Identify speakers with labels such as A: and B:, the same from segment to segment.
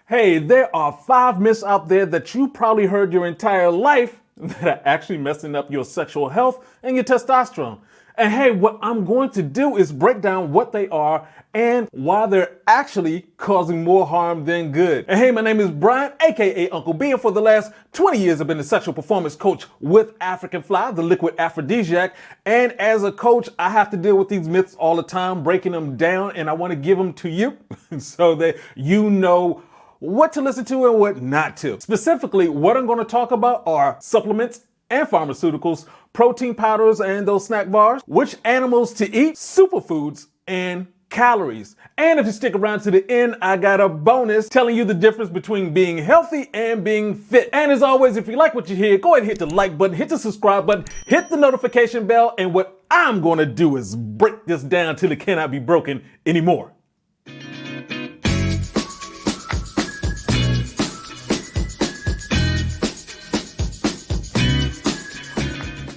A: Hey, there are 5 myths out there that you probably heard your entire life that are actually messing up your sexual health and your testosterone. And hey, what I'm going to do is break down what they are and why they're actually causing more harm than good. And hey, my name is Brian, aka Uncle B, and for the last 20 years I've been a sexual performance coach with African Fly, the liquid aphrodisiac. And as a coach, I have to deal with these myths all the time, breaking them down, and I want to give them to you so that you know what to listen to and what not to. Specifically, what I'm going to talk about are supplements and pharmaceuticals, protein powders and those snack bars, which animals to eat, superfoods, and calories. And if you stick around to the end, I got a bonus telling you the difference between being healthy and being fit. And as always, if you like what you hear, go ahead and hit the like button, hit the subscribe button, hit the notification bell, and what I'm going to do is break this down till it cannot be broken anymore.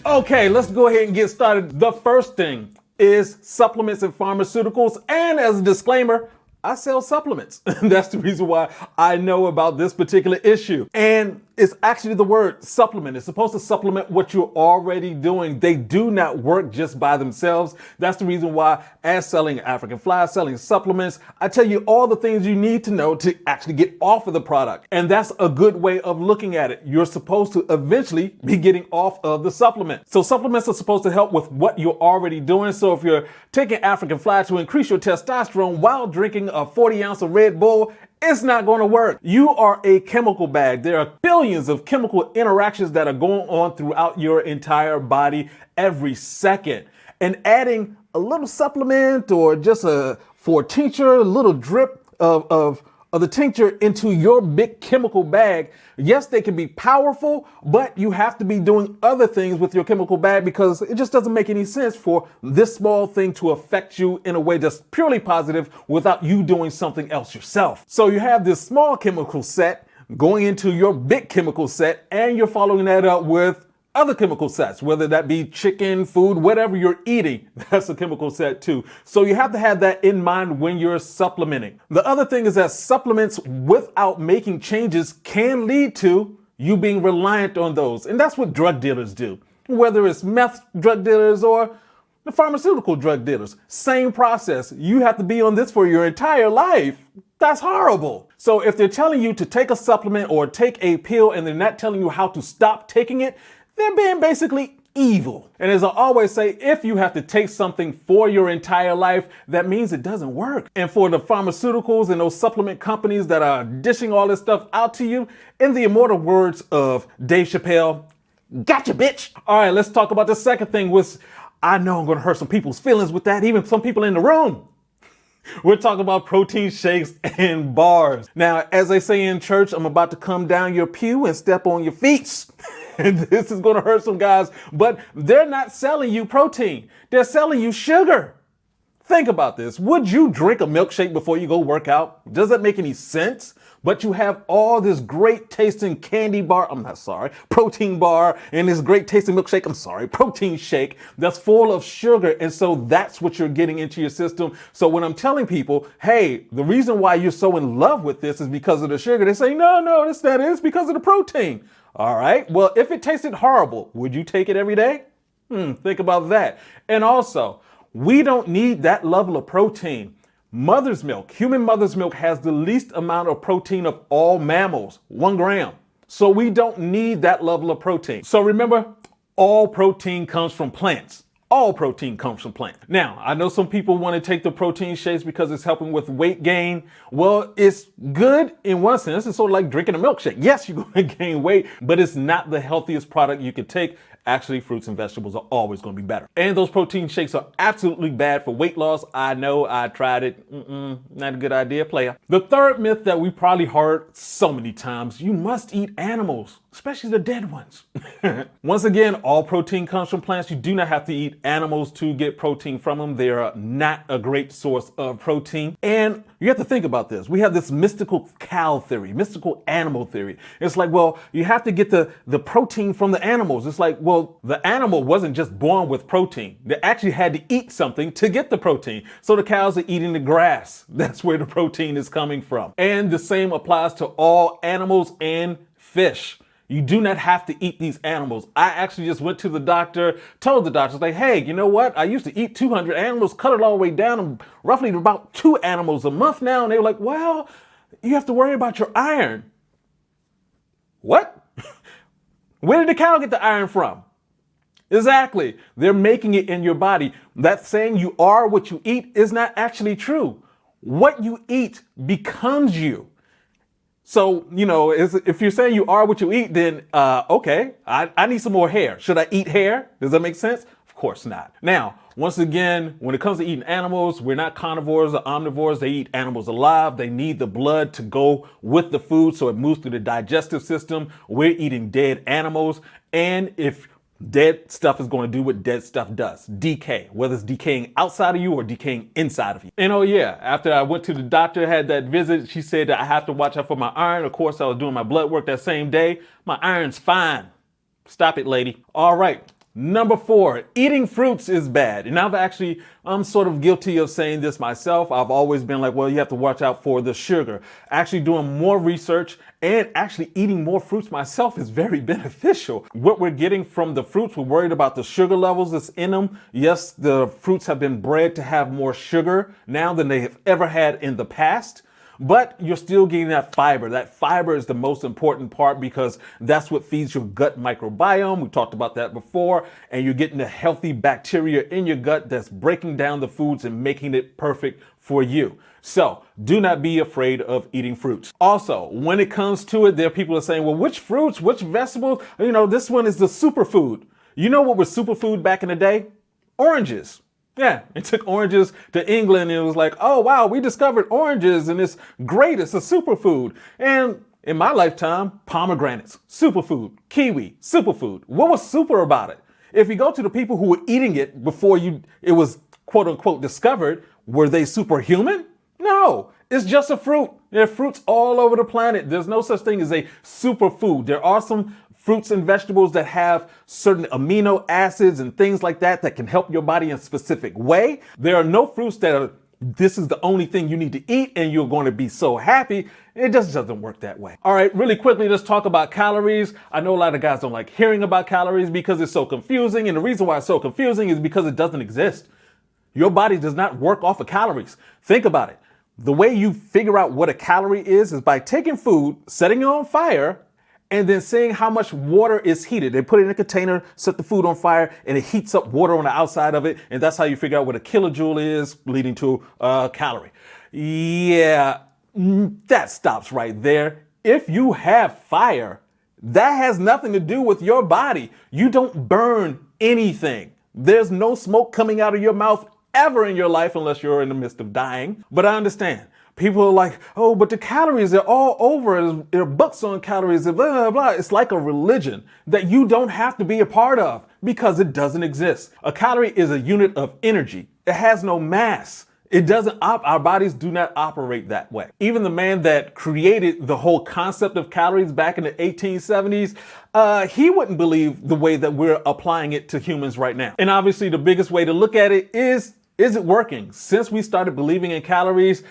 A: Okay, let's go ahead and get started. The first thing is supplements and pharmaceuticals. And as a disclaimer, I sell supplements. That's the reason why I know about this particular issue. And it's actually the word supplement. It's supposed to supplement what you're already doing. They do not work just by themselves. That's the reason why, as selling African Fly, selling supplements, I tell you all the things you need to know to actually get off of the product. And that's a good way of looking at it. You're supposed to eventually be getting off of the supplement. So supplements are supposed to help with what you're already doing. So if you're taking African Fly to increase your testosterone while drinking a 40 ounce of Red Bull, it's not going to work. You are a chemical bag. There are billions of chemical interactions that are going on throughout your entire body every second. And adding a little supplement or just for a tincture, a little drip of the tincture into your big chemical bag, yes, they can be powerful, but you have to be doing other things with your chemical bag because it just doesn't make any sense for this small thing to affect you in a way that's purely positive without you doing something else yourself. So you have this small chemical set going into your big chemical set, and you're following that up with other chemical sets, whether that be chicken, food, whatever you're eating, that's a chemical set too. So you have to have that in mind when you're supplementing. The other thing is that supplements without making changes can lead to you being reliant on those. And that's what drug dealers do, whether it's meth drug dealers or the pharmaceutical drug dealers. Same process. You have to be on this for your entire life. That's horrible. So if they're telling you to take a supplement or take a pill and they're not telling you how to stop taking it, they're being basically evil. And as I always say, if you have to take something for your entire life, that means it doesn't work. And for the pharmaceuticals and those supplement companies that are dishing all this stuff out to you, in the immortal words of Dave Chappelle, gotcha, bitch. All right, let's talk about the second thing, which I know I'm going to hurt some people's feelings with that, even some people in the room. We're talking about protein shakes and bars. Now, as they say in church, I'm about to come down your pew and step on your feet. And this is going to hurt some guys, but they're not selling you protein. They're selling you sugar. Think about this. Would you drink a milkshake before you go work out? Does that make any sense? But you have all this great tasting candy bar, protein bar, and this great tasting milkshake, protein shake that's full of sugar. And so that's what you're getting into your system. So when I'm telling people, hey, the reason why you're so in love with this is because of the sugar, they say, no, that's not it. It's because of the protein. All right. Well, if it tasted horrible, would you take it every day? Think about that. And also, we don't need that level of protein. Mother's milk, human mother's milk has the least amount of protein of all mammals, 1 gram. So we don't need that level of protein. So remember, all protein comes from plants. All protein comes from plants. Now, I know some people want to take the protein shakes because it's helping with weight gain. Well, it's good in one sense. It's sort of like drinking a milkshake. Yes, you're going to gain weight, but it's not the healthiest product you could take. Actually, fruits and vegetables are always going to be better. And those protein shakes are absolutely bad for weight loss. I know, I tried it. Not a good idea, player. The third myth that we probably heard so many times, you must eat animals. especially the dead ones. Once again, all protein comes from plants. You do not have to eat animals to get protein from them. They are not a great source of protein. And you have to think about this. We have this mystical cow theory, mystical animal theory. It's like, well, you have to get the protein from the animals. It's like, well, the animal wasn't just born with protein. They actually had to eat something to get the protein. So the cows are eating the grass. That's where the protein is coming from. And the same applies to all animals and fish. You do not have to eat these animals. I actually just went to the doctor, told the doctor, like, hey, you know what? I used to eat 200 animals, cut it all the way down, and roughly about 2 animals a month now. And they were like, well, you have to worry about your iron. What? Where did the cow get the iron from? Exactly. They're making it in your body. That saying you are what you eat is not actually true. What you eat becomes you. So, if you're saying you are what you eat, then, okay, I need some more hair. Should I eat hair? Does that make sense? Of course not. Now, once again, when it comes to eating animals, we're not carnivores or omnivores. They eat animals alive. They need the blood to go with the food so it moves through the digestive system. We're eating dead animals. And if dead stuff is going to do what dead stuff does, decay, whether it's decaying outside of you or decaying inside of you. And oh yeah, after I went to the doctor, had that visit, she said that I have to watch out for my iron. Of course, I was doing my blood work that same day. My iron's fine. Stop it, lady. All right. Number 4, eating fruits is bad. And I'm sort of guilty of saying this myself. I've always been like, well, you have to watch out for the sugar. Actually doing more research and actually eating more fruits myself is very beneficial. What we're getting from the fruits, we're worried about the sugar levels that's in them. Yes, the fruits have been bred to have more sugar now than they have ever had in the past. But you're still getting that fiber. That fiber is the most important part because that's what feeds your gut microbiome. We talked about that before. And you're getting the healthy bacteria in your gut that's breaking down the foods and making it perfect for you. So do not be afraid of eating fruits. Also, when it comes to it, there are people that are saying, well, which fruits, which vegetables? This one is the superfood. You know what was superfood back in the day? Oranges. Yeah, it took oranges to England and it was like, oh, wow, we discovered oranges and it's great. It's a superfood. And in my lifetime, pomegranates, superfood, kiwi, superfood. What was super about it? If you go to the people who were eating it before it was quote unquote discovered, were they superhuman? No, it's just a fruit. There are fruits all over the planet. There's no such thing as a superfood. There are some fruits and vegetables that have certain amino acids and things like that can help your body in a specific way. There are no fruits this is the only thing you need to eat and you're going to be so happy. It just doesn't work that way. All right, really quickly, let's talk about calories. I know a lot of guys don't like hearing about calories because it's so confusing. And the reason why it's so confusing is because it doesn't exist. Your body does not work off of calories. Think about it. The way you figure out what a calorie is by taking food, setting it on fire, and then seeing how much water is heated. They put it in a container, set the food on fire, and it heats up water on the outside of it. And that's how you figure out what a kilojoule is, leading to a calorie. Yeah, that stops right there. If you have fire, that has nothing to do with your body. You don't burn anything. There's no smoke coming out of your mouth ever in your life unless you're in the midst of dying. But I understand. People are like, oh, but the calories are all over. There are books on calories, blah, blah, blah. It's like a religion that you don't have to be a part of because it doesn't exist. A calorie is a unit of energy. It has no mass. It doesn't, our bodies do not operate that way. Even the man that created the whole concept of calories back in the 1870s, he wouldn't believe the way that we're applying it to humans right now. And obviously the biggest way to look at it is it working? Since we started believing in calories,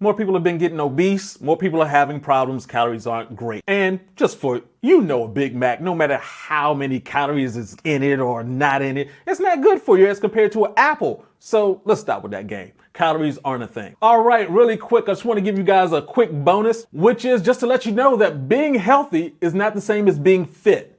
A: more people have been getting obese. More people are having problems. Calories aren't great. And just for, a Big Mac, no matter how many calories is in it or not in it, it's not good for you as compared to an apple. So let's stop with that game. Calories aren't a thing. All right, really quick. I just want to give you guys a quick bonus, which is just to let you know that being healthy is not the same as being fit.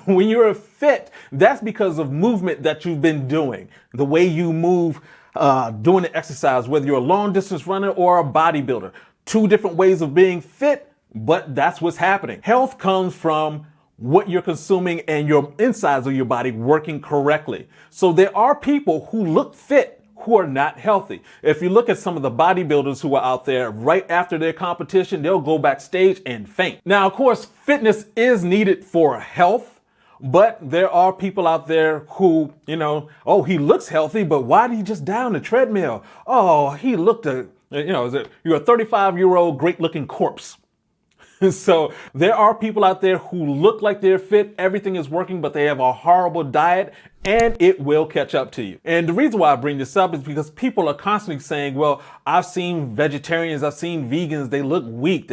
A: When you're fit, that's because of movement that you've been doing. The way you move, doing the exercise, whether you're a long distance runner or a bodybuilder. 2 different ways of being fit, but that's what's happening. Health comes from what you're consuming and your insides of your body working correctly. So there are people who look fit, who are not healthy. If you look at some of the bodybuilders who are out there, right after their competition, they'll go backstage and faint. Now, of course, fitness is needed for health, but there are people out there who, oh, he looks healthy, but why did he just die on the treadmill? Oh, he looked you're a 35-year-old great looking corpse. So there are people out there who look like they're fit, everything is working, but they have a horrible diet, and it will catch up to you. And the reason why I bring this up is because people are constantly saying, well, I've seen vegetarians, I've seen vegans, they look weak,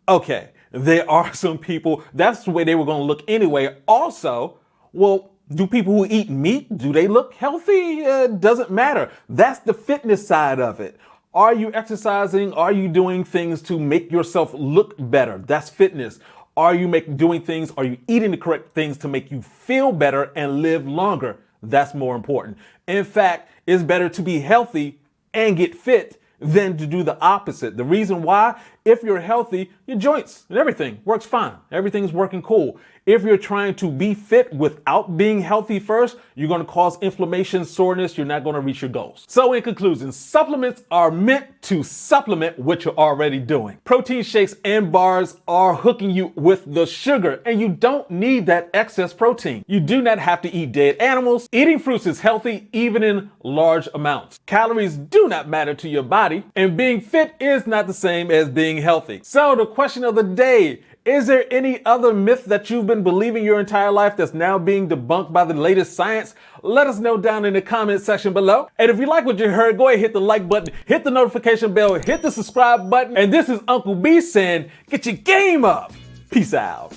A: okay. There are some people, that's the way they were going to look anyway. Also, well, do people who eat meat, do they look healthy? Doesn't matter. That's the fitness side of it. Are you exercising? Are you doing things to make yourself look better? That's fitness. Are you doing things? Are you eating the correct things to make you feel better and live longer? That's more important. In fact, it's better to be healthy and get fit than to do the opposite. The reason why, if you're healthy, your joints and everything works fine. Everything's working cool. If you're trying to be fit without being healthy first, you're going to cause inflammation, soreness. You're not going to reach your goals. So in conclusion, supplements are meant to supplement what you're already doing. Protein shakes and bars are hooking you with the sugar, and you don't need that excess protein. You do not have to eat dead animals. Eating fruits is healthy, even in large amounts. Calories do not matter to your body, and being fit is not the same as being healthy. So the question of the day, is there any other myth that you've been believing your entire life that's now being debunked by the latest science? Let us know down in the comment section below. And if you like what you heard, go ahead, hit the like button, hit the notification bell, hit the subscribe button. And this is Uncle B saying, get your game up. Peace out.